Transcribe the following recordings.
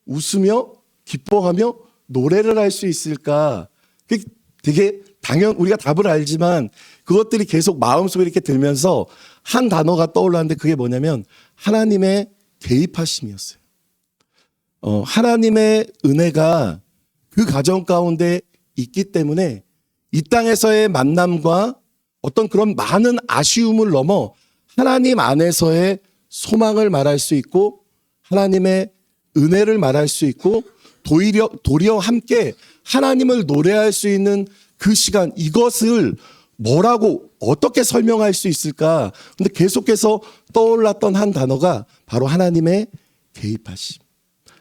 웃으며 기뻐하며 노래를 할 수 있을까? 그게 되게 우리가 답을 알지만 그것들이 계속 마음속에 이렇게 들면서 한 단어가 떠올랐는데 그게 뭐냐면 하나님의 개입하심이었어요. 하나님의 은혜가 그 가정 가운데 있기 때문에 이 땅에서의 만남과 어떤 그런 많은 아쉬움을 넘어 하나님 안에서의 소망을 말할 수 있고 하나님의 은혜를 말할 수 있고 도리어 함께 하나님을 노래할 수 있는 그 시간, 이것을 뭐라고 어떻게 설명할 수 있을까? 근데 계속해서 떠올랐던 한 단어가 바로 하나님의 개입하심.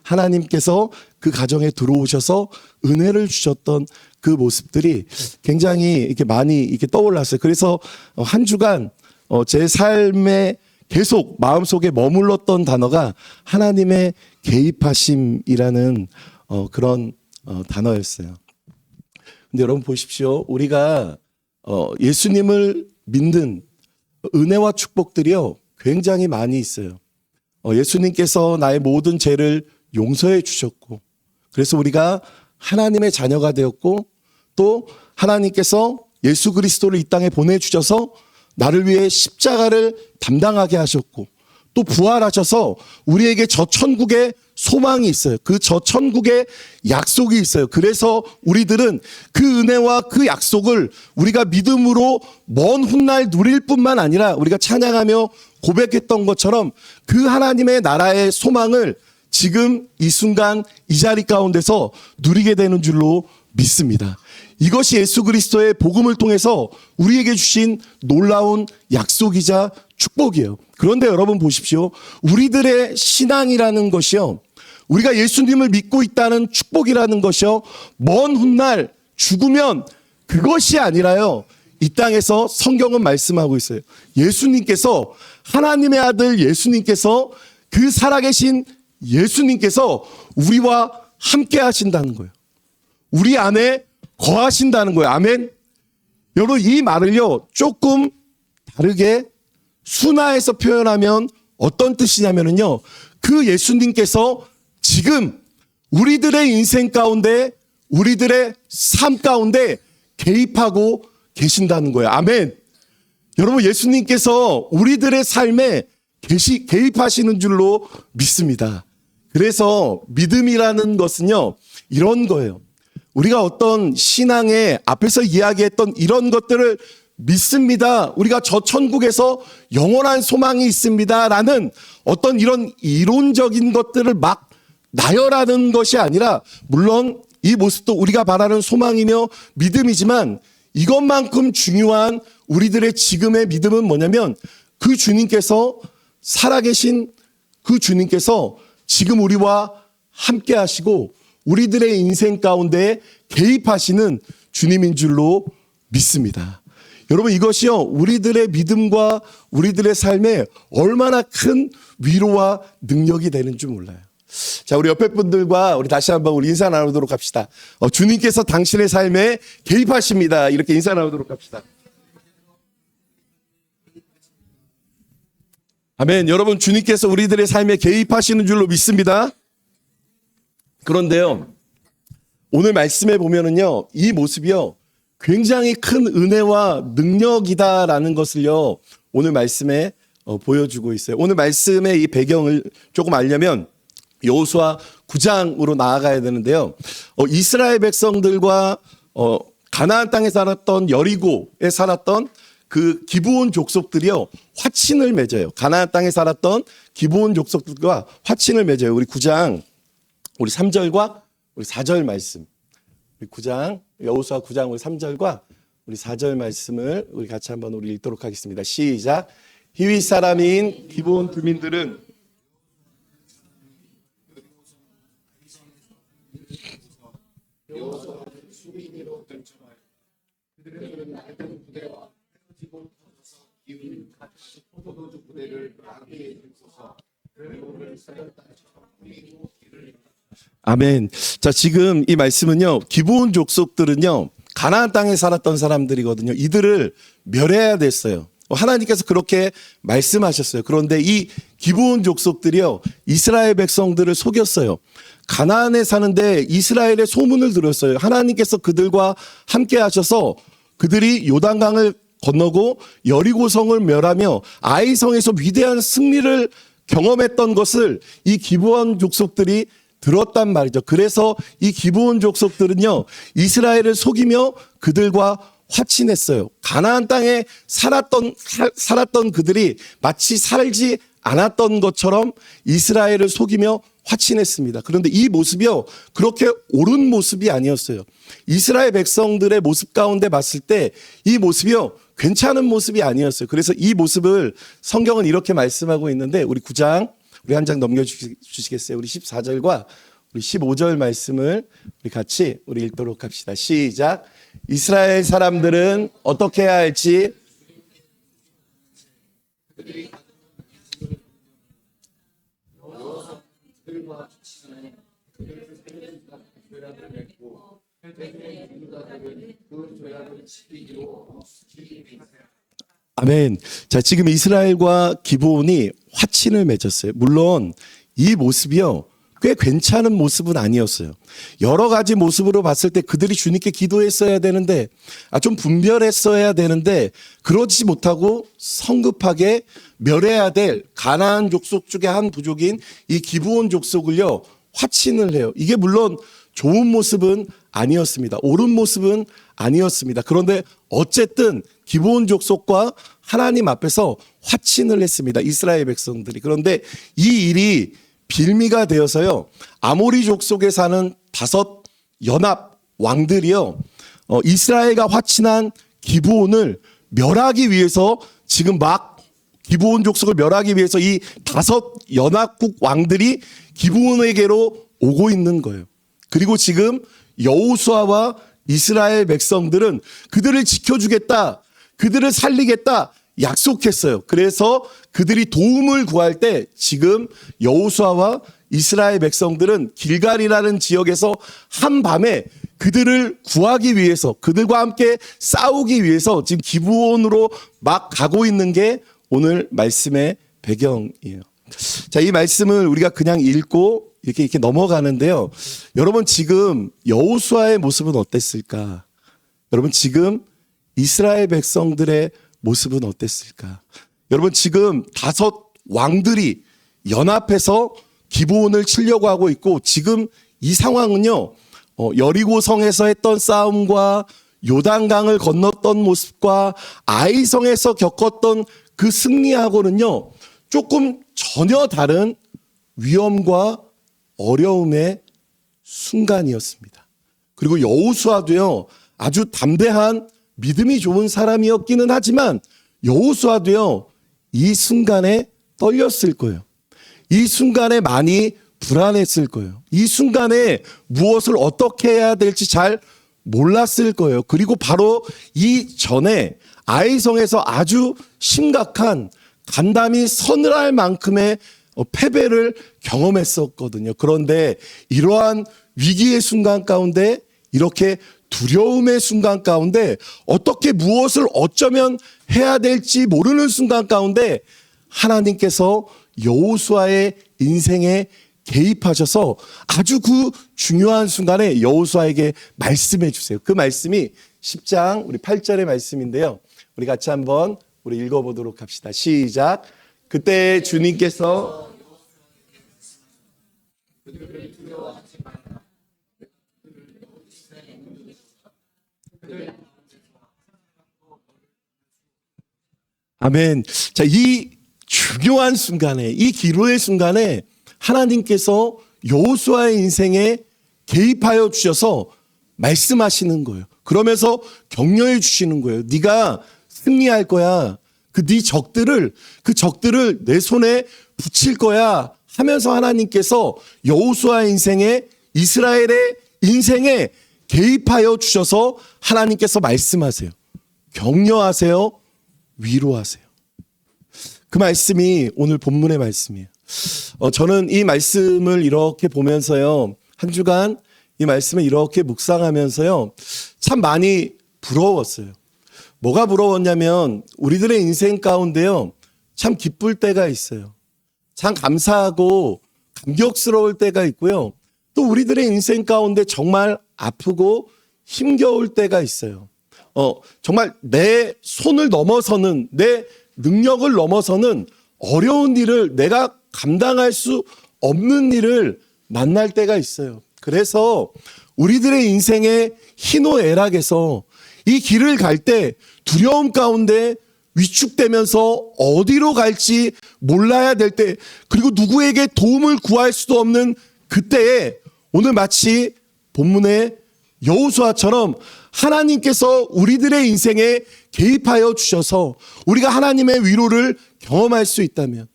하나님께서 그 가정에 들어오셔서 은혜를 주셨던 그 모습들이 굉장히 이렇게 많이 이렇게 떠올랐어요. 그래서 한 주간 제 삶에 계속 마음속에 머물렀던 단어가 하나님의 개입하심이라는 그런 단어였어요. 근데 여러분 보십시오. 우리가 예수님을 믿는 은혜와 축복들이요 굉장히 많이 있어요. 예수님께서 나의 모든 죄를 용서해 주셨고 그래서 우리가 하나님의 자녀가 되었고 또 하나님께서 예수 그리스도를 이 땅에 보내주셔서 나를 위해 십자가를 담당하게 하셨고 또 부활하셔서 우리에게 저 천국의 소망이 있어요. 그 저 천국의 약속이 있어요. 그래서 우리들은 그 은혜와 그 약속을 우리가 믿음으로 먼 훗날 누릴 뿐만 아니라 우리가 찬양하며 고백했던 것처럼 그 하나님의 나라의 소망을 지금 이 순간 이 자리 가운데서 누리게 되는 줄로 믿습니다. 이것이 예수 그리스도의 복음을 통해서 우리에게 주신 놀라운 약속이자 축복이에요. 그런데 여러분 보십시오. 우리들의 신앙이라는 것이요. 우리가 예수님을 믿고 있다는 축복이라는 것이요. 먼 훗날 죽으면 그것이 아니라요. 이 땅에서 성경은 말씀하고 있어요. 예수님께서 하나님의 아들 예수님께서 그 살아계신 예수님께서 우리와 함께 하신다는 거예요. 우리 안에 거하신다는 거예요. 아멘. 여러분 이 말을요 조금 다르게 순화해서 표현하면 어떤 뜻이냐면요. 그 예수님께서 지금 우리들의 인생 가운데 우리들의 삶 가운데 개입하고 계신다는 거예요. 아멘. 여러분 예수님께서 우리들의 삶에 개입하시는 줄로 믿습니다. 그래서 믿음이라는 것은요 이런 거예요. 우리가 어떤 신앙의 앞에서 이야기했던 이런 것들을 믿습니다. 우리가 저 천국에서 영원한 소망이 있습니다. 라는 어떤 이런 이론적인 것들을 막 나열하는 것이 아니라 물론 이 모습도 우리가 바라는 소망이며 믿음이지만 이것만큼 중요한 우리들의 지금의 믿음은 뭐냐면 그 주님께서 살아계신 그 주님께서 지금 우리와 함께 하시고 우리들의 인생 가운데 개입하시는 주님인 줄로 믿습니다. 여러분 이것이요 우리들의 믿음과 우리들의 삶에 얼마나 큰 위로와 능력이 되는 줄 몰라요. 자, 우리 옆에 분들과 우리 다시 한번 우리 인사 나누도록 합시다. 주님께서 당신의 삶에 개입하십니다. 이렇게 인사 나누도록 합시다. 아멘. 여러분 주님께서 우리들의 삶에 개입하시는 줄로 믿습니다. 그런데요 오늘 말씀에 보면은요 이 모습이요 굉장히 큰 은혜와 능력이다라는 것을요 오늘 말씀에 보여주고 있어요. 오늘 말씀의 이 배경을 조금 알려면 여호수아 9장으로 나아가야 되는데요. 이스라엘 백성들과 가나안 땅에 살았던 여리고에 살았던 그 기브온 족속들이요 화친을 맺어요. 가나안 땅에 살았던 기브온 족속들과 화친을 맺어요. 우리 9장 우리 3절과 우리 4절 말씀. 우리 9장 여호수아 9장 우리 3절과 우리 4절 말씀을 우리 같이 한번 우리 읽도록 하겠습니다. 시작. 히윗 사람인 기브온 주민들은 그들은 낡은 부대와 헤어지고 터져서 기운 같이 포도주 부대를 마귀에 들소서 그를 쌓였다 그리고 길을 아멘. 자 지금 이 말씀은요 기브온 족속들은요 가나안 땅에 살았던 사람들이거든요. 이들을 멸해야 됐어요. 하나님께서 그렇게 말씀하셨어요. 그런데 이 기브온 족속들이요, 이스라엘 백성들을 속였어요. 가나안에 사는데 이스라엘의 소문을 들었어요. 하나님께서 그들과 함께 하셔서 그들이 요단강을 건너고 여리고성을 멸하며 아이성에서 위대한 승리를 경험했던 것을 이 기브온 족속들이 들었단 말이죠. 그래서 이 기브온 족속들은요, 이스라엘을 속이며 그들과 화친했어요. 가나안 땅에 살았던 그들이 마치 살지 않았던 것처럼 이스라엘을 속이며 화친했습니다. 그런데 이 모습이요, 그렇게 옳은 모습이 아니었어요. 이스라엘 백성들의 모습 가운데 봤을 때 이 모습이요, 괜찮은 모습이 아니었어요. 그래서 이 모습을 성경은 이렇게 말씀하고 있는데, 우리 9장, 우리 한 장 넘겨주시겠어요? 우리 14절과 우리 15절 말씀을 우리 같이 우리 읽도록 합시다. 시작. 이스라엘 사람들은 어떻게 해야 할지 아멘. 자, 지금 이스라엘과 기브온이 화친을 맺었어요. 물론 이 모습이요, 꽤 괜찮은 모습은 아니었어요. 여러 가지 모습으로 봤을 때 그들이 주님께 기도했어야 되는데, 좀 분별했어야 되는데, 그러지 못하고 성급하게 멸해야 될 가나안 족속 중에 한 부족인 이 기브온 족속을요, 화친을 해요. 이게 물론 좋은 모습은 아니었습니다. 옳은 모습은 아니었습니다. 그런데 어쨌든 기브온 족속과 하나님 앞에서 화친을 했습니다. 이스라엘 백성들이. 그런데 이 일이 빌미가 되어서요, 아모리 족속에 사는 5 연합 왕들이요, 이스라엘과 화친한 기브온을 멸하기 위해서 지금 막 기브온 족속을 멸하기 위해서 이 5 연합국 왕들이 기브온에게로 오고 있는 거예요. 그리고 지금 여호수아와 이스라엘 백성들은 그들을 지켜주겠다, 그들을 살리겠다 약속했어요. 그래서 그들이 도움을 구할 때 지금 여호수아와 이스라엘 백성들은 길갈이라는 지역에서 한밤에 그들을 구하기 위해서, 그들과 함께 싸우기 위해서 지금 기브온으로 막 가고 있는 게 오늘 말씀의 배경이에요. 자, 이 말씀을 우리가 그냥 읽고 이렇게 넘어가는데요. 여러분, 지금 여호수아의 모습은 어땠을까? 여러분, 지금 이스라엘 백성들의 모습은 어땠을까? 여러분, 지금 5 왕들이 연합해서 기브온을 치려고 하고 있고, 지금 이 상황은요, 여리고성에서 했던 싸움과 요단강을 건넜던 모습과 아이성에서 겪었던 그 승리하고는요, 조금 전혀 다른 위험과 어려움의 순간이었습니다. 그리고 여호수아도요, 아주 담대한 믿음이 좋은 사람이었기는 하지만 여호수아도요, 이 순간에 떨렸을 거예요. 이 순간에 많이 불안했을 거예요. 이 순간에 무엇을 어떻게 해야 될지 잘 몰랐을 거예요. 그리고 바로 이 전에 아이성에서 아주 심각한 간담이 서늘할 만큼의 패배를 경험했었거든요. 그런데 이러한 위기의 순간 가운데, 이렇게 두려움의 순간 가운데, 어떻게 무엇을 어쩌면 해야 될지 모르는 순간 가운데 하나님께서 여호수아의 인생에 개입하셔서 아주 그 중요한 순간에 여호수아에게 말씀해 주세요. 그 말씀이 10장 우리 8절의 말씀인데요. 우리 같이 한번 우리 읽어보도록 합시다. 시작. 그때 주님께서 아멘. 자, 이 중요한 순간에, 이 기로의 순간에 하나님께서 여호수아의 인생에 개입하여 주셔서 말씀하시는 거예요. 그러면서 격려해 주시는 거예요. 네가 승리할 거야. 그 적들을 내 손에 붙일 거야 하면서 하나님께서 여호수아의 인생에, 이스라엘의 인생에 개입하여 주셔서 하나님께서 말씀하세요. 격려하세요. 위로하세요. 그 말씀이 오늘 본문의 말씀이에요. 저는 이 말씀을 이렇게 보면서요, 한 주간 이 말씀을 이렇게 묵상하면서요, 참 많이 부러웠어요. 뭐가 부러웠냐면 우리들의 인생 가운데요, 참 기쁠 때가 있어요. 참 감사하고 감격스러울 때가 있고요. 또 우리들의 인생 가운데 정말 아프고 힘겨울 때가 있어요. 정말 내 손을 넘어서는, 내 능력을 넘어서는 어려운 일을, 내가 감당할 수 없는 일을 만날 때가 있어요. 그래서 우리들의 인생의 희노애락에서 이 길을 갈 때 두려움 가운데 위축되면서 어디로 갈지 몰라야 될 때, 그리고 누구에게 도움을 구할 수도 없는 그때에 오늘 마치 본문의 여호수아처럼 하나님께서 우리들의 인생에 개입하여 주셔서 우리가 하나님의 위로를 경험할 수 있다면,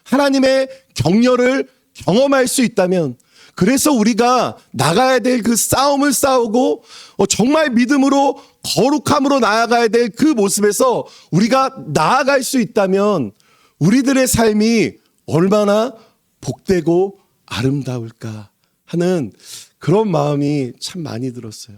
하나님의 격려를 경험할 수 있다면, 그래서 우리가 나가야 될 그 싸움을 싸우고 정말 믿음으로 거룩함으로 나아가야 될 그 모습에서 우리가 나아갈 수 있다면 우리들의 삶이 얼마나 복되고 아름다울까 하는 그런 마음이 참 많이 들었어요.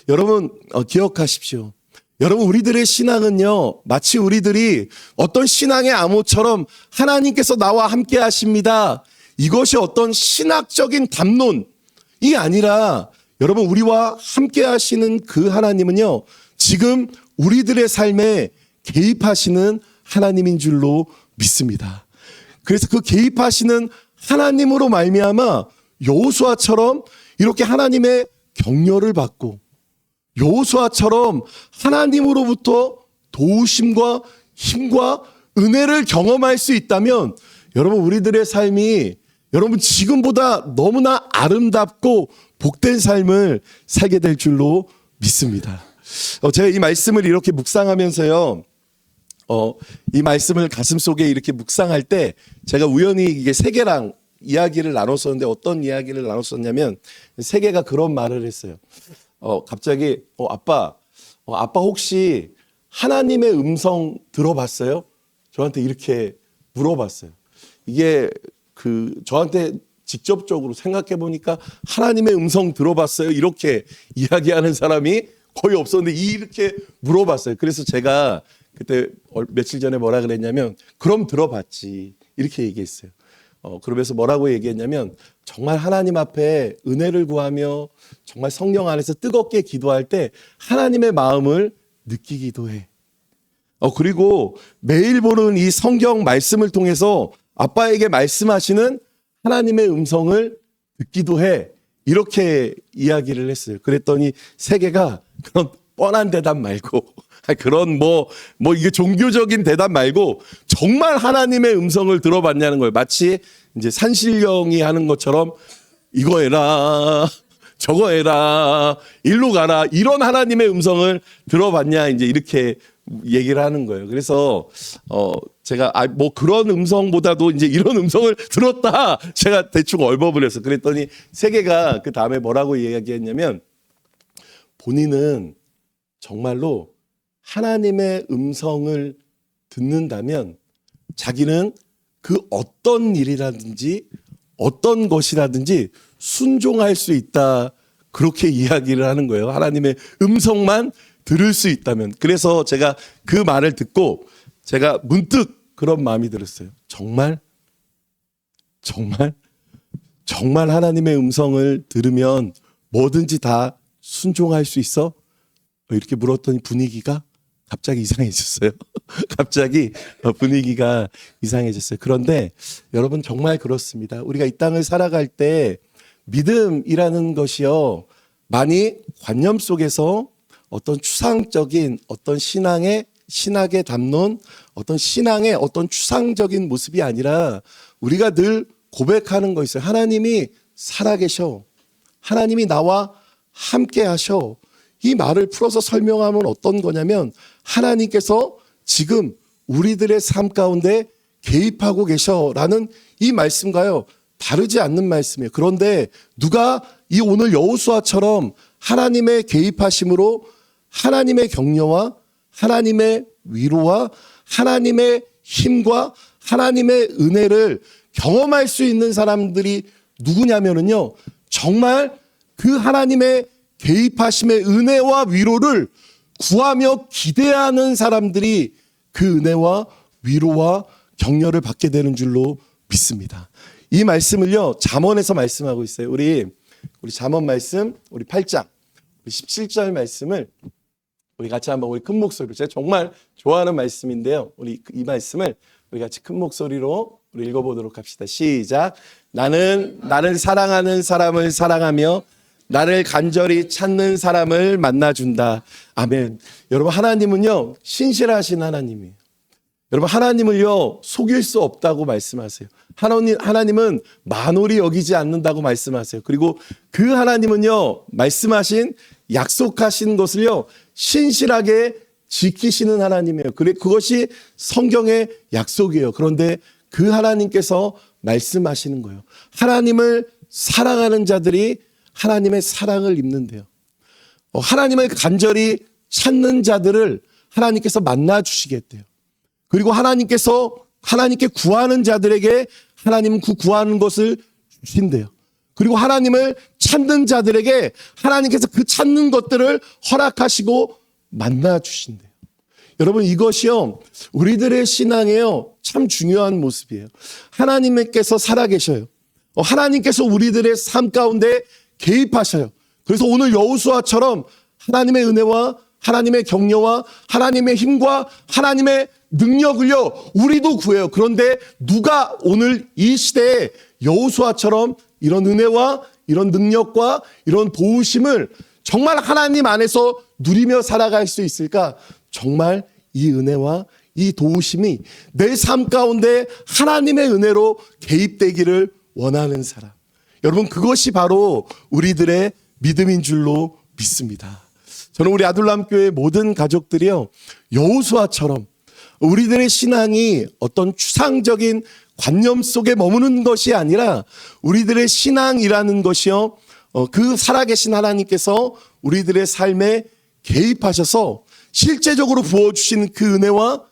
여러분 기억하십시오. 여러분, 우리들의 신앙은요, 마치 우리들이 어떤 신앙의 암호처럼 하나님께서 나와 함께 하십니다, 이것이 어떤 신학적인 담론이 아니라, 여러분, 우리와 함께 하시는 그 하나님은요, 지금 우리들의 삶에 개입하시는 하나님인 줄로 믿습니다. 그래서 그 개입하시는 하나님으로 말미암아 여호수아처럼 이렇게 하나님의 격려를 받고, 여호수아처럼 하나님으로부터 도우심과 힘과 은혜를 경험할 수 있다면, 여러분, 우리들의 삶이 여러분 지금보다 너무나 아름답고 복된 삶을 살게 될 줄로 믿습니다. 제가 이 말씀을 이렇게 묵상하면서요, 이 말씀을 가슴속에 이렇게 묵상할 때 제가 우연히 이게 세계랑 이야기를 나눴었는데, 어떤 이야기를 나눴었냐면, 세계가 그런 말을 했어요. 갑자기 아빠 혹시 하나님의 음성 들어봤어요? 저한테 이렇게 물어봤어요. 이게 저한테 직접적으로 생각해 보니까 하나님의 음성 들어봤어요? 이렇게 이야기하는 사람이 거의 없었는데 이렇게 물어봤어요. 그래서 제가 그때 며칠 전에 뭐라 그랬냐면, 그럼 들어봤지, 이렇게 얘기했어요. 그러면서 뭐라고 얘기했냐면, 정말 하나님 앞에 은혜를 구하며 정말 성령 안에서 뜨겁게 기도할 때 하나님의 마음을 느끼기도 해. 그리고 매일 보는 이 성경 말씀을 통해서 아빠에게 말씀하시는 하나님의 음성을 듣기도 해. 이렇게 이야기를 했어요. 그랬더니 세계가 그런 뻔한 대답 말고, 그런 이게 종교적인 대답 말고 정말 하나님의 음성을 들어봤냐는 거예요. 마치 이제 산신령이 하는 것처럼 이거 해라, 저거 해라, 일로 가라, 이런 하나님의 음성을 들어봤냐, 이제 이렇게 얘기를 하는 거예요. 그래서 제가 그런 음성보다도 이제 이런 음성을 들었다, 제가 대충 얼버무렸어요. 그랬더니 세계가 그 다음에 뭐라고 이야기했냐면, 본인은 정말로 하나님의 음성을 듣는다면 자기는 그 어떤 일이라든지 어떤 것이라든지 순종할 수 있다, 그렇게 이야기를 하는 거예요. 하나님의 음성만 들을 수 있다면. 그래서 제가 그 말을 듣고 제가 문득 그런 마음이 들었어요. 정말 하나님의 음성을 들으면 뭐든지 다 순종할 수 있어? 이렇게 물었더니 분위기가 갑자기 이상해졌어요. 갑자기 분위기가 이상해졌어요. 그런데 여러분, 정말 그렇습니다. 우리가 이 땅을 살아갈 때 믿음이라는 것이요, 많이 관념 속에서 어떤 추상적인 어떤 신학의 담론, 어떤 신앙의 어떤 추상적인 모습이 아니라 우리가 늘 고백하는 거 있어요. 하나님이 살아계셔. 하나님이 나와 함께 하셔. 이 말을 풀어서 설명하면 어떤 거냐면, 하나님께서 지금 우리들의 삶 가운데 개입하고 계셔라는 이 말씀과요, 다르지 않는 말씀이에요. 그런데 누가 이 오늘 여호수아처럼 하나님의 개입하심으로 하나님의 격려와 하나님의 위로와 하나님의 힘과 하나님의 은혜를 경험할 수 있는 사람들이 누구냐면요, 정말 그 하나님의 개입하심의 은혜와 위로를 구하며 기대하는 사람들이 그 은혜와 위로와 격려를 받게 되는 줄로 믿습니다. 이 말씀을요, 잠언에서 말씀하고 있어요. 우리 잠언 말씀, 우리 8장, 우리 17절 말씀을 우리 같이 한번 우리 큰 목소리로, 제가 정말 좋아하는 말씀인데요. 우리 이 말씀을 우리 같이 큰 목소리로 우리 읽어보도록 합시다. 시작. 나는 나를 사랑하는 사람을 사랑하며 나를 간절히 찾는 사람을 만나준다. 아멘. 여러분, 하나님은요, 신실하신 하나님이에요. 여러분, 하나님을요, 속일 수 없다고 말씀하세요. 하나님은 만홀히 여기지 않는다고 말씀하세요. 그리고 그 하나님은요, 말씀하신 약속하신 것을요, 신실하게 지키시는 하나님이에요. 그것이 성경의 약속이에요. 그런데 그 하나님께서 말씀하시는 거예요. 하나님을 사랑하는 자들이 하나님의 사랑을 입는데요. 하나님을 간절히 찾는 자들을 하나님께서 만나 주시겠대요. 그리고 하나님께 구하는 자들에게 하나님은 그 구하는 것을 주신대요. 그리고 하나님을 찾는 자들에게 하나님께서 그 찾는 것들을 허락하시고 만나 주신대요. 여러분, 이것이요, 우리들의 신앙에요, 참 중요한 모습이에요. 하나님께서 살아계셔요. 하나님께서 우리들의 삶 가운데 개입하셔요. 그래서 오늘 여호수아처럼 하나님의 은혜와 하나님의 격려와 하나님의 힘과 하나님의 능력을요, 우리도 구해요. 그런데 누가 오늘 이 시대에 여호수아처럼 이런 은혜와 이런 능력과 이런 도우심을 정말 하나님 안에서 누리며 살아갈 수 있을까? 정말 이 은혜와 이 도우심이 내 삶 가운데 하나님의 은혜로 개입되기를 원하는 사람. 여러분, 그것이 바로 우리들의 믿음인 줄로 믿습니다. 저는 우리 아둘람교회 모든 가족들이요, 여호수아처럼 우리들의 신앙이 어떤 추상적인 관념 속에 머무는 것이 아니라 우리들의 신앙이라는 것이요, 그 살아계신 하나님께서 우리들의 삶에 개입하셔서 실제적으로 부어주신 그 은혜와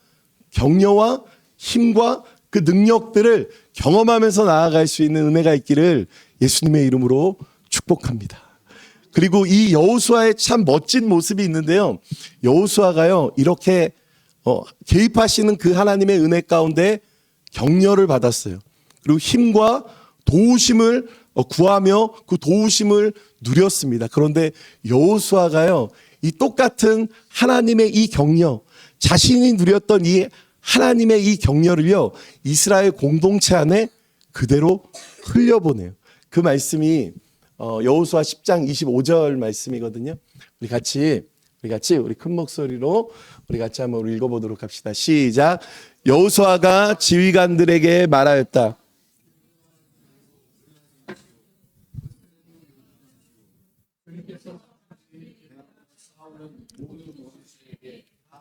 격려와 힘과 그 능력들을 경험하면서 나아갈 수 있는 은혜가 있기를 예수님의 이름으로 축복합니다. 그리고 이 여호수아의 참 멋진 모습이 있는데요. 여호수아가요, 이렇게 개입하시는 그 하나님의 은혜 가운데 격려를 받았어요. 그리고 힘과 도우심을 구하며 그 도우심을 누렸습니다. 그런데 여호수아가요, 이 똑같은 하나님의 이 격려, 자신이 누렸던 이 하나님의 이 격려를요, 이스라엘 공동체 안에 그대로 흘려보내요. 그 말씀이 여호수아 10장 25절 말씀이거든요. 우리 같이 우리 큰 목소리로 우리 같이 한번 읽어보도록 합시다. 시작. 여호수아가 지휘관들에게 말하였다.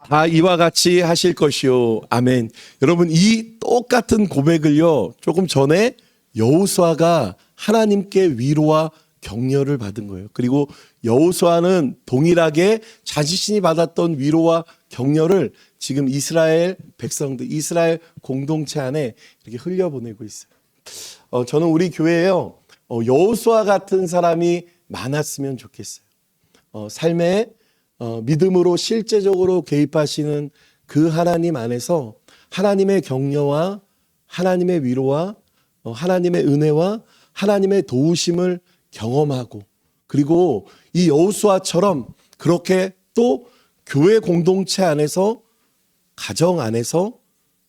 다 이와 같이 하실 것이요. 아멘. 여러분, 이 똑같은 고백을요, 조금 전에 여호수아가 하나님께 위로와 격려를 받은 거예요. 그리고 여호수아는 동일하게 자신이 받았던 위로와 격려를 지금 이스라엘 백성들, 이스라엘 공동체 안에 이렇게 흘려보내고 있어요. 저는 우리 교회에요, 여호수아 같은 사람이 많았으면 좋겠어요. 삶에 믿음으로 실제적으로 개입하시는 그 하나님 안에서 하나님의 격려와 하나님의 위로와 하나님의 은혜와 하나님의 도우심을 경험하고, 그리고 이 여호수아처럼 그렇게 또 교회 공동체 안에서, 가정 안에서,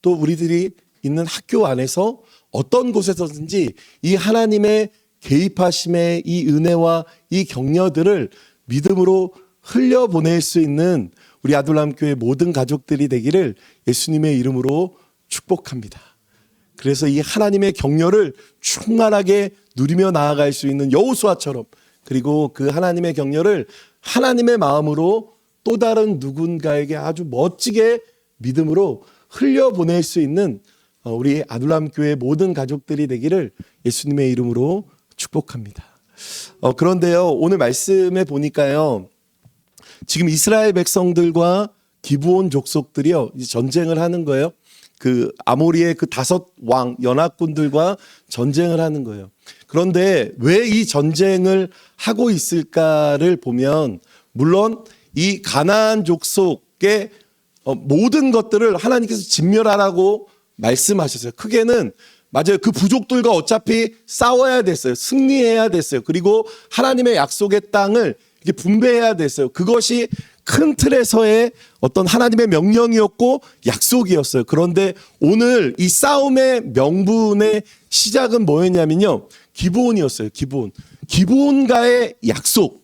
또 우리들이 있는 학교 안에서 어떤 곳에서든지 이 하나님의 개입하심의 이 은혜와 이 격려들을 믿음으로 흘려보낼 수 있는 우리 아둘람교회 모든 가족들이 되기를 예수님의 이름으로 축복합니다. 그래서 이 하나님의 격려를 충만하게 누리며 나아갈 수 있는 여호수아처럼, 그리고 그 하나님의 격려를 하나님의 마음으로 또 다른 누군가에게 아주 멋지게 믿음으로 흘려보낼 수 있는 우리 아둘람교회 모든 가족들이 되기를 예수님의 이름으로 축복합니다. 그런데요, 오늘 말씀에 보니까요, 지금 이스라엘 백성들과 기브온 족속들이요, 이제 전쟁을 하는 거예요. 그 아모리의 그 5왕 연합군들과 전쟁을 하는 거예요. 그런데 왜 이 전쟁을 하고 있을까를 보면, 물론 이 가나안 족속의 모든 것들을 하나님께서 진멸하라고 말씀하셨어요. 크게는 맞아요. 그 부족들과 어차피 싸워야 됐어요. 승리해야 됐어요. 그리고 하나님의 약속의 땅을 이렇게 분배해야 됐어요. 그것이 큰 틀에서의 어떤 하나님의 명령이었고 약속이었어요. 그런데 오늘 이 싸움의 명분의 시작은 뭐였냐면요. 기브온이었어요. 기브온과의 약속.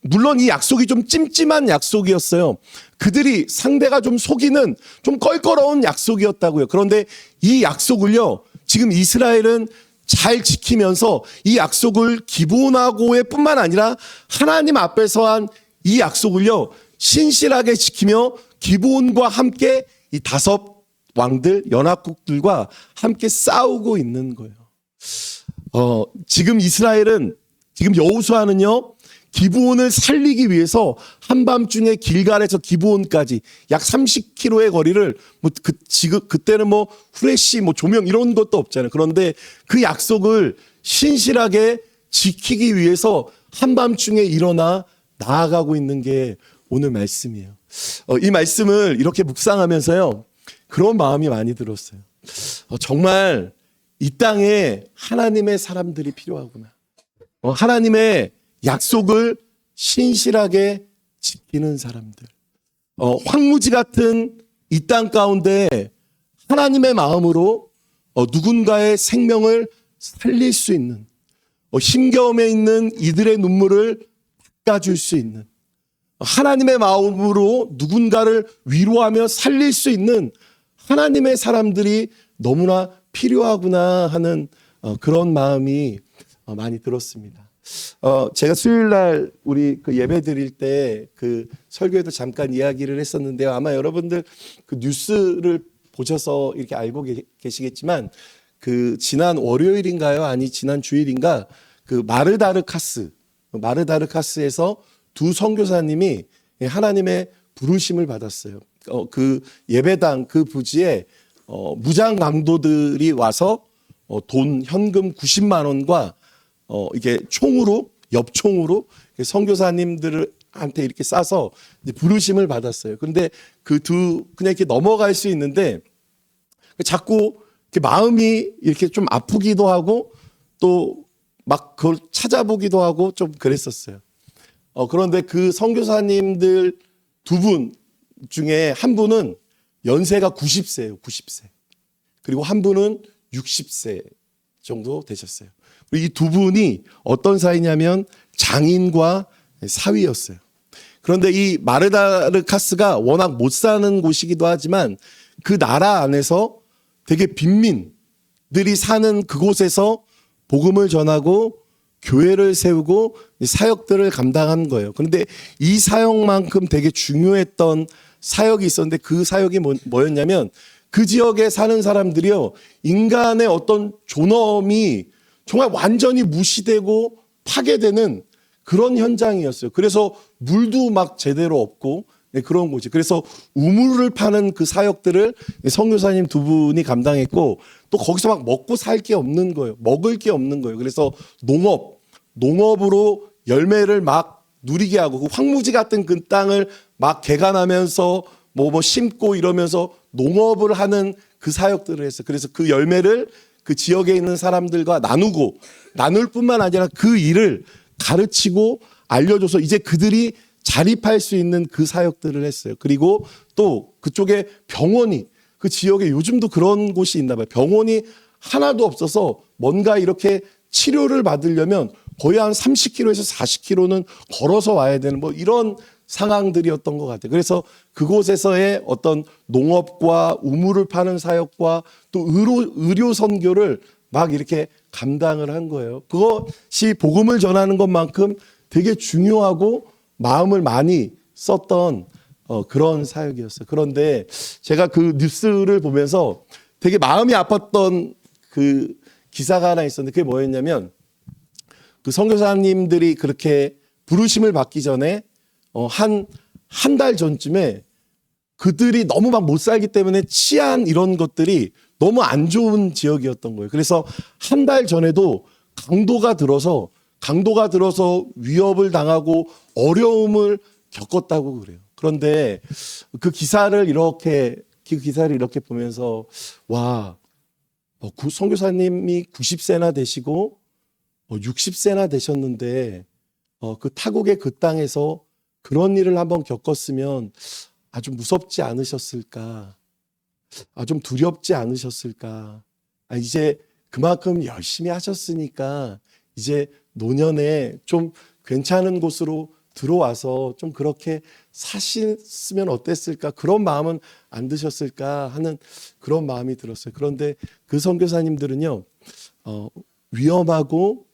물론 이 약속이 좀 찜찜한 약속이었어요. 그들이 상대가 좀 속이는 좀 껄끄러운 약속이었다고요. 그런데 이 약속을요. 지금 이스라엘은 잘 지키면서 이 약속을 기브온하고의 뿐만 아니라 하나님 앞에서 한 이 약속을요. 신실하게 지키며 기브온과 함께 이 5 왕들 연합국들과 함께 싸우고 있는 거예요. 지금 이스라엘은 지금 여호수아는요. 기브온을 살리기 위해서 한밤중에 길갈에서 기브온까지 약 30km의 거리를 그때는 후레쉬 조명 이런 것도 없잖아요. 그런데 그 약속을 신실하게 지키기 위해서 한밤중에 일어나 나아가고 있는 게 오늘 말씀이에요. 이 말씀을 이렇게 묵상하면서요. 그런 마음이 많이 들었어요. 정말 이 땅에 하나님의 사람들이 필요하구나. 하나님의 약속을 신실하게 지키는 사람들. 황무지 같은 이 땅 가운데 하나님의 마음으로 누군가의 생명을 살릴 수 있는, 힘겨움에 있는 이들의 눈물을 닦아줄 수 있는, 하나님의 마음으로 누군가를 위로하며 살릴 수 있는 하나님의 사람들이 너무나 필요하구나 하는 그런 마음이 많이 들었습니다. 제가 수요일 날 우리 그 예배 드릴 때 그 설교에도 잠깐 이야기를 했었는데요. 아마 여러분들 그 뉴스를 보셔서 이렇게 알고 계시겠지만 그 지난 월요일인가요? 아니 지난 주일인가 그 마르다르카스에서 2 선교사님이 하나님의 부르심을 받았어요. 그 예배당 그 부지에 무장 강도들이 와서 돈 현금 90만 원과 이게 엽총으로 선교사님들한테 이렇게 싸서 부르심을 받았어요. 그런데 그냥 이렇게 넘어갈 수 있는데 자꾸 이렇게 마음이 이렇게 좀 아프기도 하고 또 막 그걸 찾아보기도 하고 좀 그랬었어요. 그런데 그 선교사님들 2분 중에 한 분은 연세가 90세예요. 90세. 그리고 한 분은 60세 정도 되셨어요. 이 2분이 어떤 사이냐면 장인과 사위였어요. 그런데 이 마르다르카스가 워낙 못 사는 곳이기도 하지만 그 나라 안에서 되게 빈민들이 사는 그곳에서 복음을 전하고 교회를 세우고 사역들을 감당한 거예요. 그런데 이 사역만큼 되게 중요했던 사역이 있었는데 그 사역이 뭐였냐면 그 지역에 사는 사람들이요. 인간의 어떤 존엄이 정말 완전히 무시되고 파괴되는 그런 현장이었어요. 그래서 물도 막 제대로 없고 그런 곳이. 그래서 우물을 파는 그 사역들을 선교사님 2분이 감당했고 또 거기서 막 먹고 살 게 없는 거예요. 먹을 게 없는 거예요. 그래서 농업으로 열매를 막 누리게 하고 그 황무지 같은 그 땅을 막 개간하면서 뭐 심고 이러면서 농업을 하는 그 사역들을 했어요. 그래서 그 열매를 그 지역에 있는 사람들과 나눌 뿐만 아니라 그 일을 가르치고 알려줘서 이제 그들이 자립할 수 있는 그 사역들을 했어요. 그리고 또 그쪽에 병원이 그 지역에 요즘도 그런 곳이 있나 봐요. 병원이 하나도 없어서 뭔가 이렇게 치료를 받으려면 거의 한 30km에서 40km는 걸어서 와야 되는 이런 상황들이었던 것 같아요. 그래서 그곳에서의 어떤 농업과 우물을 파는 사역과 또 의료 선교를 막 이렇게 감당을 한 거예요. 그것이 복음을 전하는 것만큼 되게 중요하고 마음을 많이 썼던 그런 사역이었어요. 그런데 제가 그 뉴스를 보면서 되게 마음이 아팠던 그 기사가 하나 있었는데 그게 뭐였냐면 그 선교사님들이 그렇게 부르심을 받기 전에 한 달 전쯤에 그들이 너무 막 못 살기 때문에 치안 이런 것들이 너무 안 좋은 지역이었던 거예요. 그래서 한 달 전에도 강도가 들어서 위협을 당하고 어려움을 겪었다고 그래요. 그런데 그 기사를 이렇게 보면서 와, 선교사님이 90세나 되시고 60세나 되셨는데 그 타국의 그 땅에서 그런 일을 한번 겪었으면 아주 무섭지 않으셨을까? 좀 두렵지 않으셨을까? 이제 그만큼 열심히 하셨으니까 이제 노년에 좀 괜찮은 곳으로 들어와서 좀 그렇게 사셨으면 어땠을까? 그런 마음은 안 드셨을까 하는 그런 마음이 들었어요. 그런데 그 선교사님들은요, 위험하고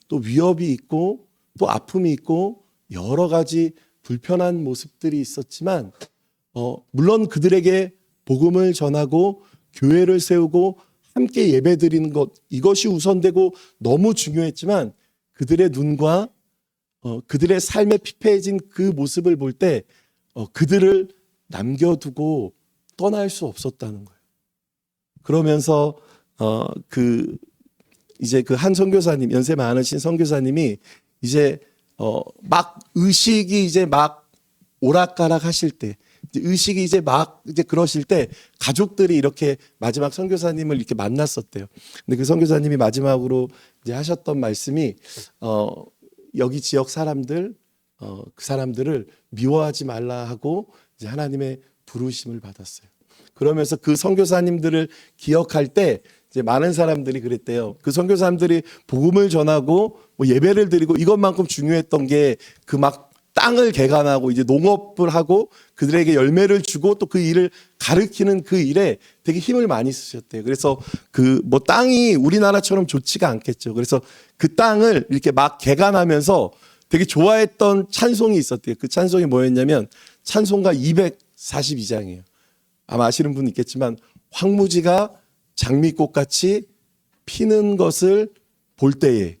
또 위협이 있고 또 아픔이 있고 여러 가지 불편한 모습들이 있었지만, 물론 그들에게 복음을 전하고 교회를 세우고 함께 예배드리는 것, 이것이 우선되고 너무 중요했지만 그들의 눈과 그들의 삶에 피폐해진 그 모습을 볼 때 그들을 남겨두고 떠날 수 없었다는 거예요. 그러면서 이제 그 한 선교사님, 연세 많으신 선교사님이 이제 막 의식이 이제 막 오락가락 하실 때, 의식이 이제 막 이제 그러실 때 가족들이 이렇게 마지막 선교사님을 이렇게 만났었대요. 근데 그 선교사님이 마지막으로 이제 하셨던 말씀이 여기 지역 사람들, 그 사람들을 미워하지 말라 하고 이제 하나님의 부르심을 받았어요. 그러면서 그 선교사님들을 기억할 때 이제 많은 사람들이 그랬대요. 그 선교사님들이 복음을 전하고 뭐 예배를 드리고 이것만큼 중요했던 게 그 막 땅을 개간하고 이제 농업을 하고 그들에게 열매를 주고 또 그 일을 가르치는 그 일에 되게 힘을 많이 쓰셨대요. 그래서 그 뭐 땅이 우리나라처럼 좋지가 않겠죠. 그래서 그 땅을 이렇게 막 개간하면서 되게 좋아했던 찬송이 있었대요. 그 찬송이 뭐였냐면 찬송가 242장이에요. 아마 아시는 분 있겠지만 황무지가 장미꽃같이 피는 것을 볼 때에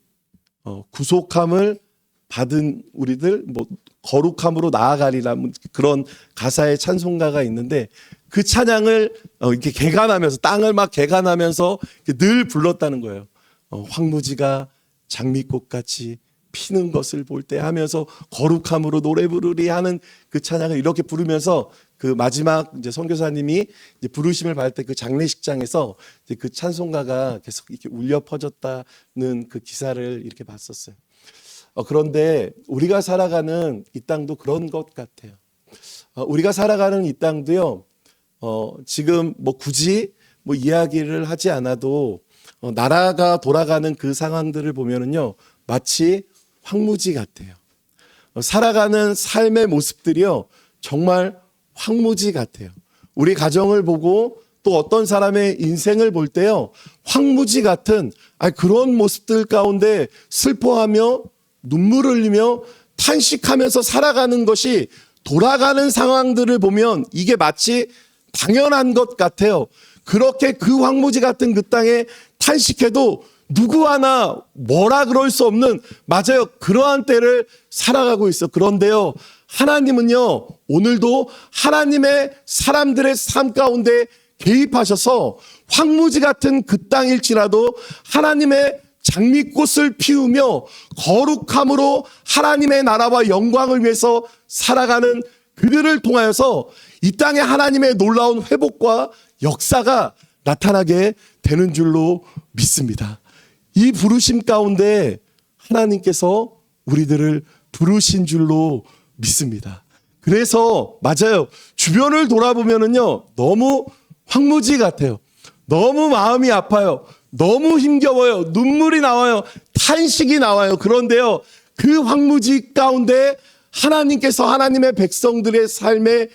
구속함을 받은 우리들 뭐 거룩함으로 나아가리라 그런 가사의 찬송가가 있는데 그 찬양을 이렇게 개간하면서 땅을 막 개간하면서 늘 불렀다는 거예요. 황무지가 장미꽃같이 피는 것을 볼 때 하면서 거룩함으로 노래 부르리 하는 그 찬양을 이렇게 부르면서 그 마지막 이제 선교사님이 이제 부르심을 받을 때 그 장례식장에서 이제 그 찬송가가 계속 이렇게 울려 퍼졌다는 그 기사를 이렇게 봤었어요. 그런데 우리가 살아가는 이 땅도 그런 것 같아요. 우리가 살아가는 이 땅도요, 지금 뭐 굳이 뭐 이야기를 하지 않아도 나라가 돌아가는 그 상황들을 보면은요, 마치 황무지 같아요. 살아가는 삶의 모습들이요, 정말 황무지 같아요. 우리 가정을 보고 또 어떤 사람의 인생을 볼 때요, 황무지 같은 그런 모습들 가운데 슬퍼하며 눈물을 흘리며 탄식하면서 살아가는 것이 돌아가는 상황들을 보면 이게 마치 당연한 것 같아요. 그렇게 그 황무지 같은 그 땅에 탄식해도 누구 하나 뭐라 그럴 수 없는, 맞아요, 그러한 때를 살아가고 있어. 그런데요, 하나님은요, 오늘도 하나님의 사람들의 삶 가운데 개입하셔서 황무지 같은 그 땅일지라도 하나님의 장미꽃을 피우며 거룩함으로 하나님의 나라와 영광을 위해서 살아가는 그들을 통하여서 이 땅에 하나님의 놀라운 회복과 역사가 나타나게 되는 줄로 믿습니다. 이 부르심 가운데 하나님께서 우리들을 부르신 줄로 믿습니다. 그래서 맞아요, 주변을 돌아보면은요, 너무 황무지 같아요. 너무 마음이 아파요. 너무 힘겨워요. 눈물이 나와요. 탄식이 나와요. 그런데요, 그 황무지 가운데 하나님께서 하나님의 백성들의 삶에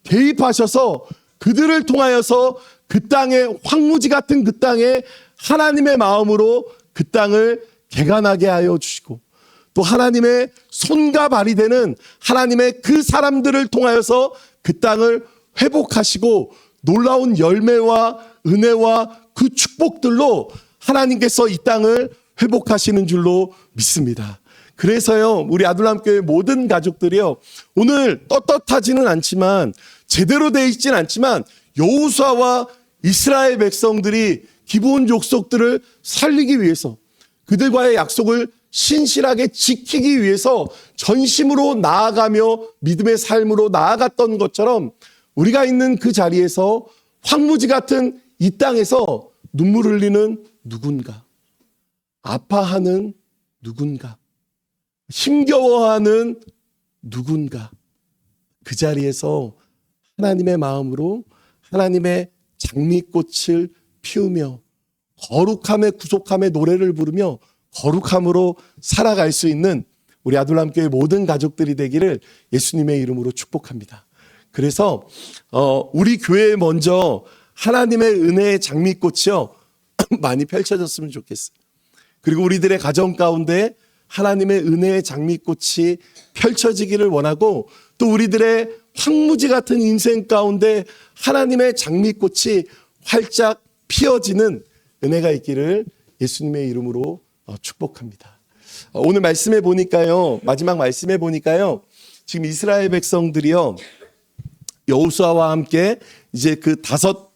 개입하셔서 그들을 통하여서 그 땅에, 황무지 같은 그 땅에 하나님의 마음으로 그 땅을 개간하게 하여 주시고, 또 하나님의 손과 발이 되는 하나님의 그 사람들을 통하여서 그 땅을 회복하시고 놀라운 열매와 은혜와 그 축복들로 하나님께서 이 땅을 회복하시는 줄로 믿습니다. 그래서요, 우리 아둘람교회 모든 가족들이요, 오늘 떳떳하지는 않지만 제대로 되어 있지는 않지만 여호수아와 이스라엘 백성들이 기본 족속들을 살리기 위해서, 그들과의 약속을 신실하게 지키기 위해서 전심으로 나아가며 믿음의 삶으로 나아갔던 것처럼 우리가 있는 그 자리에서 황무지 같은 이 땅에서 눈물 흘리는 누군가, 아파하는 누군가, 힘겨워하는 누군가, 그 자리에서 하나님의 마음으로 하나님의 장미꽃을 피우며 거룩함의 구속함의 노래를 부르며 거룩함으로 살아갈 수 있는 우리 아둘람교회 모든 가족들이 되기를 예수님의 이름으로 축복합니다. 그래서 우리 교회에 먼저 하나님의 은혜의 장미꽃이요 많이 펼쳐졌으면 좋겠어요. 그리고 우리들의 가정 가운데 하나님의 은혜의 장미꽃이 펼쳐지기를 원하고, 또 우리들의 황무지 같은 인생 가운데 하나님의 장미꽃이 활짝 피어지는 은혜가 있기를 예수님의 이름으로 축복합니다. 오늘 말씀해 보니까요, 마지막 말씀해 보니까요, 지금 이스라엘 백성들이요 여호수아와 함께 이제 그 다섯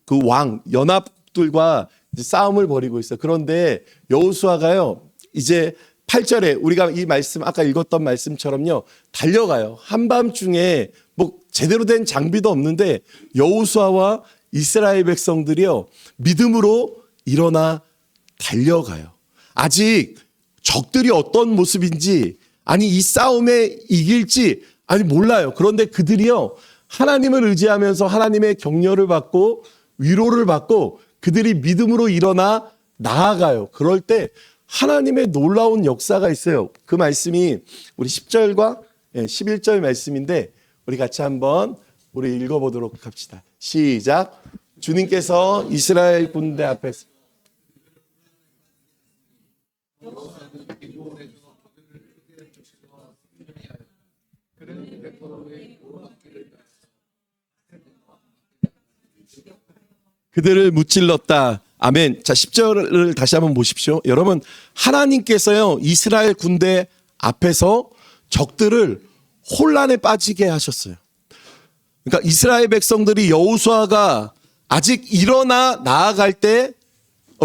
그 왕 연합들과 이제 싸움을 벌이고 있어요. 그런데 여호수아가요 이제 8절에 우리가 이 말씀 아까 읽었던 말씀처럼요 달려가요. 한밤중에 뭐 제대로 된 장비도 없는데 여호수아와 이스라엘 백성들이요 믿음으로 일어나 달려가요. 아직 적들이 어떤 모습인지, 아니 이 싸움에 이길지 아니 몰라요. 그런데 그들이요 하나님을 의지하면서 하나님의 격려를 받고 위로를 받고 그들이 믿음으로 일어나 나아가요. 그럴 때 하나님의 놀라운 역사가 있어요. 그 말씀이 우리 10절과 11절 말씀인데 우리 같이 한번 우리 읽어보도록 합시다. 시작. 주님께서 이스라엘 군대 앞에서 그들을 무찔렀다. 아멘. 자, 10절을 다시 한번 보십시오. 여러분, 하나님께서요 이스라엘 군대 앞에서 적들을 혼란에 빠지게 하셨어요. 그러니까 이스라엘 백성들이 여호수아가 아직 일어나 나아갈 때,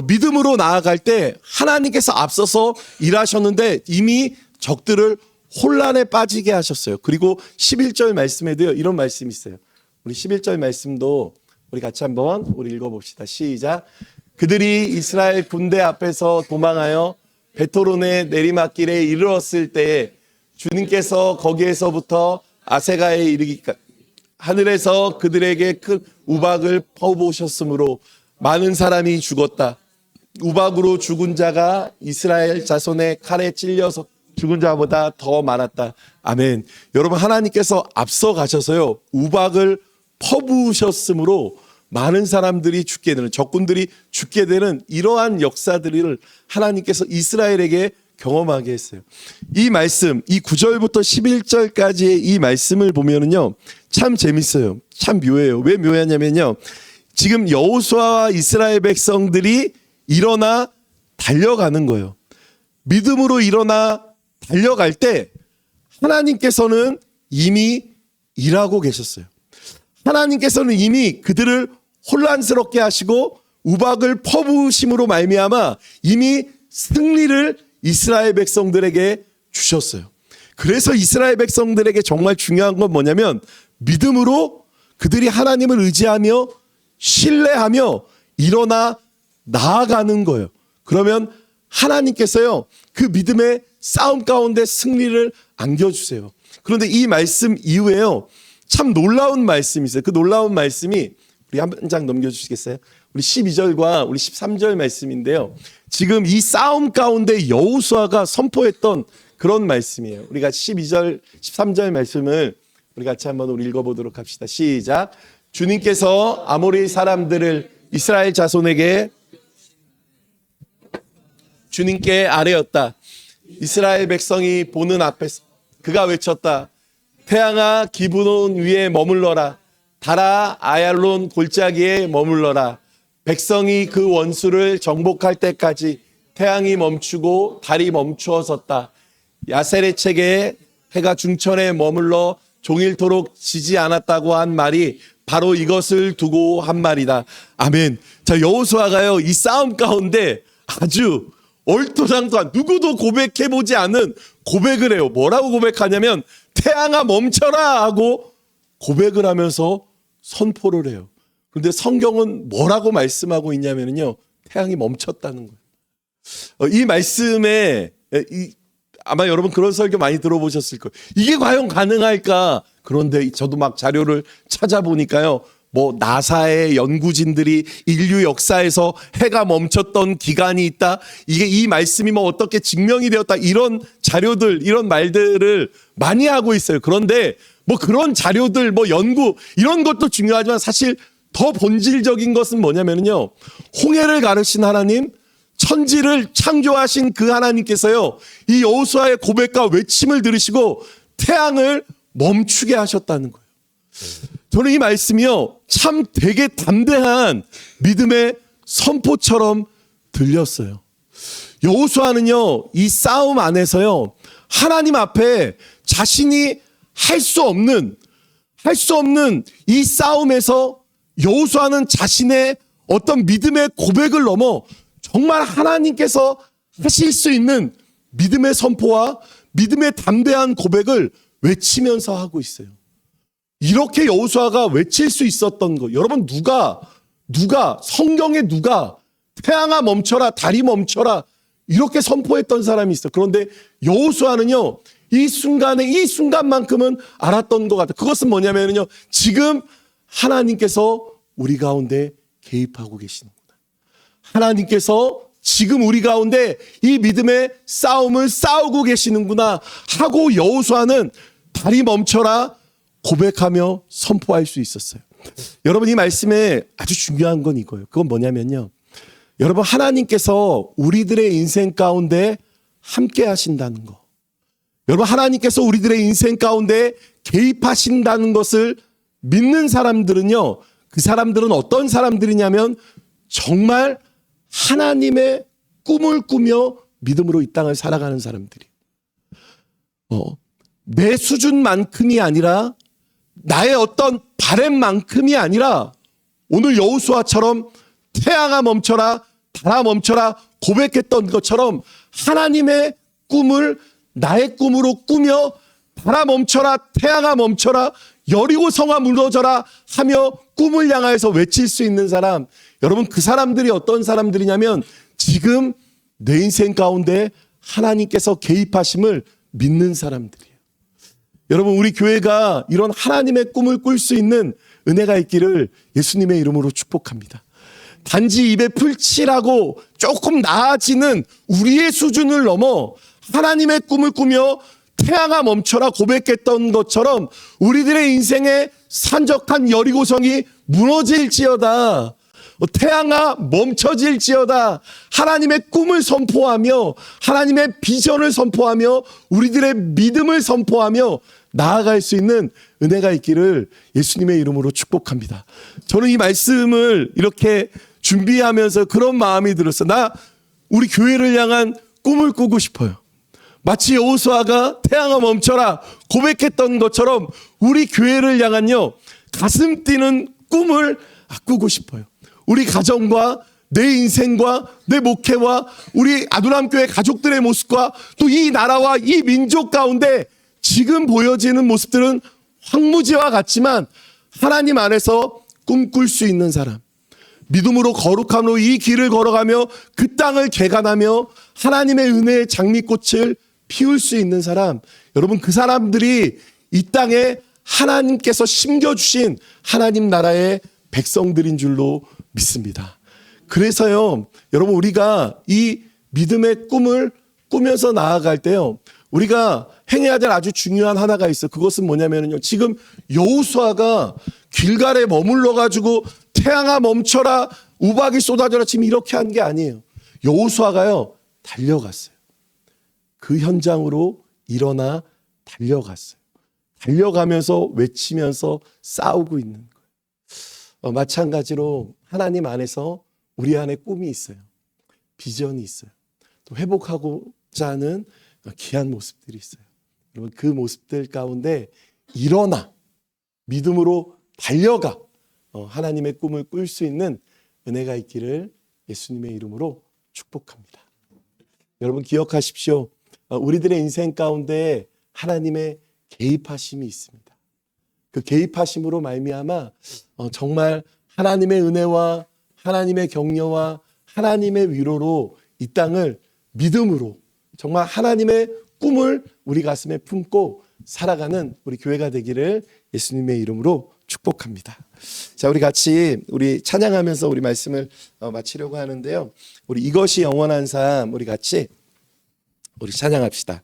믿음으로 나아갈 때 하나님께서 앞서서 일하셨는데 이미 적들을 혼란에 빠지게 하셨어요. 그리고 11절 말씀에도요 이런 말씀이 있어요. 우리 11절 말씀도 우리 같이 한번 우리 읽어봅시다. 시작. 그들이 이스라엘 군대 앞에서 도망하여 베토론의 내리막길에 이르렀을 때에 주님께서 거기에서부터 아세가에 이르기까지 하늘에서 그들에게 큰 우박을 퍼부으셨으므로 많은 사람이 죽었다. 우박으로 죽은 자가 이스라엘 자손의 칼에 찔려서 죽은 자보다 더 많았다. 아멘. 여러분, 하나님께서 앞서 가셔서요 우박을 퍼부으셨으므로 많은 사람들이 죽게 되는, 적군들이 죽게 되는 이러한 역사들을 하나님께서 이스라엘에게 경험하게 했어요. 이 말씀, 이 9절부터 11절까지의 이 말씀을 보면은요 참 재밌어요. 참 묘해요. 왜 묘하냐면요, 지금 여호수아와 이스라엘 백성들이 일어나 달려가는 거예요. 믿음으로 일어나 달려갈 때 하나님께서는 이미 일하고 계셨어요. 하나님께서는 이미 그들을 혼란스럽게 하시고 우박을 퍼부으심으로 말미암아 이미 승리를 이스라엘 백성들에게 주셨어요. 그래서 이스라엘 백성들에게 정말 중요한 건 뭐냐면 믿음으로 그들이 하나님을 의지하며 신뢰하며 일어나 나아가는 거예요. 그러면 하나님께서요 그 믿음의 싸움 가운데 승리를 안겨주세요. 그런데 이 말씀 이후에요 참 놀라운 말씀이 있어요. 그 놀라운 말씀이 우리 한 장 넘겨주시겠어요? 우리 12절과 우리 13절 말씀인데요. 지금 이 싸움 가운데 여호수아가 선포했던 그런 말씀이에요. 우리가 12절, 13절 말씀을 우리 같이 한번 우리 읽어보도록 합시다. 시작. 주님께서 아모리 사람들을 이스라엘 자손에게 주님께 아뢰었다. 이스라엘 백성이 보는 앞에서 그가 외쳤다. 태양아 기브논 위에 머물러라. 달아 아얄론 골짜기에 머물러라. 백성이 그 원수를 정복할 때까지 태양이 멈추고 달이 멈추어 섰다. 야셀의 책에 해가 중천에 머물러 종일토록 지지 않았다고 한 말이 바로 이것을 두고 한 말이다. 아멘. 자, 여호수아가요 이 싸움 가운데 아주 얼토당토한 누구도 고백해보지 않은 고백을 해요. 뭐라고 고백하냐면 태양아 멈춰라 하고 고백을 하면서 선포를 해요. 그런데 성경은 뭐라고 말씀하고 있냐면요, 태양이 멈췄다는 거예요. 이 말씀에 아마 여러분 그런 설교 많이 들어보셨을 거예요. 이게 과연 가능할까? 그런데 저도 막 자료를 찾아보니까요, 뭐 나사의 연구진들이 인류 역사에서 해가 멈췄던 기간이 있다, 이게 이 말씀이 뭐 어떻게 증명이 되었다, 이런 자료들, 이런 말들을 많이 하고 있어요. 그런데 뭐 그런 자료들, 뭐 연구 이런 것도 중요하지만 사실 더 본질적인 것은 뭐냐면요, 홍해를 가르신 하나님, 천지를 창조하신 그 하나님께서요, 이 여호수아의 고백과 외침을 들으시고 태양을 멈추게 하셨다는 거예요. 저는 이 말씀이요, 참 되게 담대한 믿음의 선포처럼 들렸어요. 여호수아는요, 이 싸움 안에서요, 하나님 앞에 자신이 할 수 없는 이 싸움에서 여호수아는 자신의 어떤 믿음의 고백을 넘어 정말 하나님께서 하실 수 있는 믿음의 선포와 믿음의 담대한 고백을 외치면서 하고 있어요. 이렇게 여호수아가 외칠 수 있었던 거, 여러분 누가 성경에 누가 태양아 멈춰라, 달이 멈춰라 이렇게 선포했던 사람이 있어요. 그런데 여호수아는요, 이 순간만큼은 알았던 것 같아요. 그것은 뭐냐면요, 지금 하나님께서 우리 가운데 개입하고 계시는구나. 하나님께서 지금 우리 가운데 이 믿음의 싸움을 싸우고 계시는구나 하고 여호수아는 달이 멈춰라 고백하며 선포할 수 있었어요. 여러분, 이 말씀에 아주 중요한 건 이거예요. 그건 뭐냐면요, 여러분, 하나님께서 우리들의 인생 가운데 함께 하신다는 거, 여러분, 하나님께서 우리들의 인생 가운데 개입하신다는 것을 믿는 사람들은요, 그 사람들은 어떤 사람들이냐면 정말 하나님의 꿈을 꾸며 믿음으로 이 땅을 살아가는 사람들이에요. 내 수준만큼이 아니라, 나의 어떤 바램만큼이 아니라, 오늘 여호수아처럼 태양아 멈춰라, 달아 멈춰라 고백했던 것처럼 하나님의 꿈을 나의 꿈으로 꾸며 달아 멈춰라, 태양아 멈춰라, 여리고 성아 무너져라 하며 꿈을 향하여서 외칠 수 있는 사람, 여러분, 그 사람들이 어떤 사람들이냐면 지금 내 인생 가운데 하나님께서 개입하심을 믿는 사람들이에요. 여러분, 우리 교회가 이런 하나님의 꿈을 꿀 수 있는 은혜가 있기를 예수님의 이름으로 축복합니다. 단지 입에 풀칠하고 조금 나아지는 우리의 수준을 넘어 하나님의 꿈을 꾸며 태양아 멈춰라 고백했던 것처럼 우리들의 인생의 산적한 여리고성이 무너질지어다, 태양아 멈춰질지어다, 하나님의 꿈을 선포하며 하나님의 비전을 선포하며 우리들의 믿음을 선포하며 나아갈 수 있는 은혜가 있기를 예수님의 이름으로 축복합니다. 저는 이 말씀을 이렇게 준비하면서 그런 마음이 들었어요. 우리 교회를 향한 꿈을 꾸고 싶어요. 마치 여호수아가 태양아 멈춰라 고백했던 것처럼 우리 교회를 향한요, 가슴 뛰는 꿈을 꾸고 싶어요. 우리 가정과 내 인생과 내 목회와 우리 아두람교회 가족들의 모습과 또 이 나라와 이 민족 가운데 지금 보여지는 모습들은 황무지와 같지만 하나님 안에서 꿈꿀 수 있는 사람, 믿음으로 거룩함으로 이 길을 걸어가며 그 땅을 개간하며 하나님의 은혜의 장미꽃을 피울 수 있는 사람, 여러분, 그 사람들이 이 땅에 하나님께서 심겨주신 하나님 나라의 백성들인 줄로 믿습니다. 그래서요, 여러분, 우리가 이 믿음의 꿈을 꾸면서 나아갈 때요, 우리가 행해야 될 아주 중요한 하나가 있어요. 그것은 뭐냐면요, 지금 여호수아가 길갈에 머물러 가지고 태양아 멈춰라, 우박이 쏟아져라 지금 이렇게 한 게 아니에요. 여호수아가요, 달려갔어요. 그 현장으로 일어나 달려갔어요. 달려가면서 외치면서 싸우고 있는 거예요. 마찬가지로 하나님 안에서 우리 안에 꿈이 있어요. 비전이 있어요. 또 회복하고자 하는 귀한 모습들이 있어요. 여러분, 그 모습들 가운데 일어나 믿음으로 달려가 하나님의 꿈을 꿀 수 있는 은혜가 있기를 예수님의 이름으로 축복합니다. 여러분 기억하십시오. 우리들의 인생 가운데 하나님의 개입하심이 있습니다. 그 개입하심으로 말미암아 정말 하나님의 은혜와 하나님의 격려와 하나님의 위로로 이 땅을 믿음으로 정말 하나님의 꿈을 우리 가슴에 품고 살아가는 우리 교회가 되기를 예수님의 이름으로 축복합니다. 자, 우리 같이 우리 찬양하면서 우리 말씀을 마치려고 하는데요. 우리 이것이 영원한 삶 우리 같이 우리 찬양합시다.